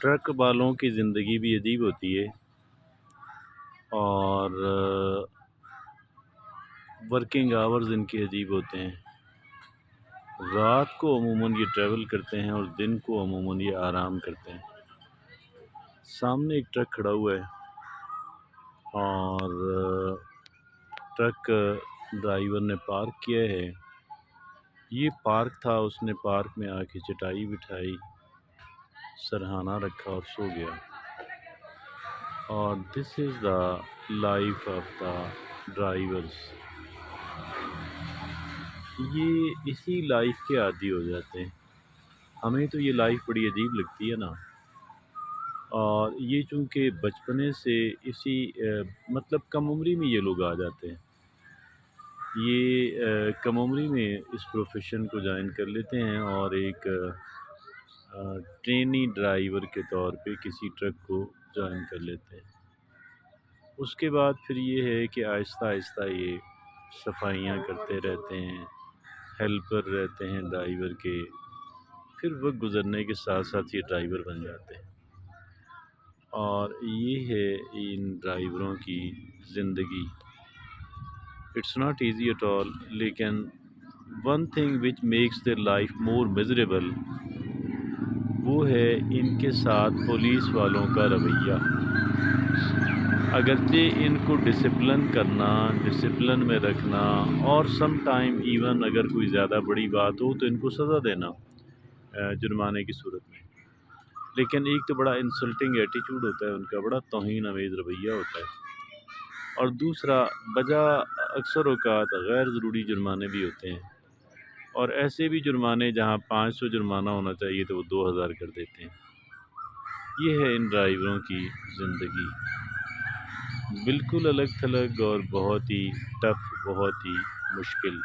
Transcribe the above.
Truck والوں کی زندگی بھی عجیب ہوتی ہے اور ورکنگ آورز ان کے عجیب ہوتے ہیں۔ رات کو عموماً یہ ٹریول کرتے ہیں اور دن کو عموماً یہ آرام کرتے ہیں۔ سامنے ایک ٹرک کھڑا ہوا ہے اور ٹرک ڈرائیور نے پارک کیا ہے۔ یہ پارک تھا، اس نے پارک میں آ کے چٹائی بٹھائی، سرہانہ رکھا اور سو گیا۔ اور this is the life of the drivers. یہ اسی لائف کے عادی ہو جاتے ہیں۔ ہمیں تو یہ لائف بڑی عجیب لگتی ہے نا، اور یہ چونکہ بچپنے سے اسی مطلب کم عمری میں یہ لوگ آ جاتے ہیں، یہ کم عمری میں اس پروفیشن کو جوائن کر لیتے ہیں اور ایک ٹرینی ڈرائیور کے طور پہ کسی ٹرک کو جوائن کر لیتے ہیں۔ اس کے بعد پھر یہ ہے کہ آہستہ آہستہ یہ صفائیاں کرتے رہتے ہیں، ہیلپر رہتے ہیں ڈرائیور کے، پھر وقت گزرنے کے ساتھ ساتھ یہ ڈرائیور بن جاتے ہیں۔ اور یہ ہے ان ڈرائیوروں کی زندگی۔ It's not easy at all, لیکن one thing which makes their life more miserable وہ ہے ان کے ساتھ پولیس والوں کا رویہ۔ اگرچہ ان کو ڈسپلن کرنا، ڈسپلن میں رکھنا، اور سم ٹائم ایون اگر کوئی زیادہ بڑی بات ہو تو ان کو سزا دینا جرمانے کی صورت میں، لیکن ایک تو بڑا انسلٹنگ ایٹیٹیوڈ ہوتا ہے ان کا، بڑا توہین آمیز رویہ ہوتا ہے، اور دوسرا بجا اکثر اوقات غیر ضروری جرمانے بھی ہوتے ہیں، اور ایسے بھی جرمانے جہاں 500 جرمانہ ہونا چاہیے تو وہ 2000 کر دیتے ہیں۔ یہ ہے ان ڈرائیوروں کی زندگی، بالکل الگ تھلگ اور بہت ہی ٹف، بہت ہی مشکل۔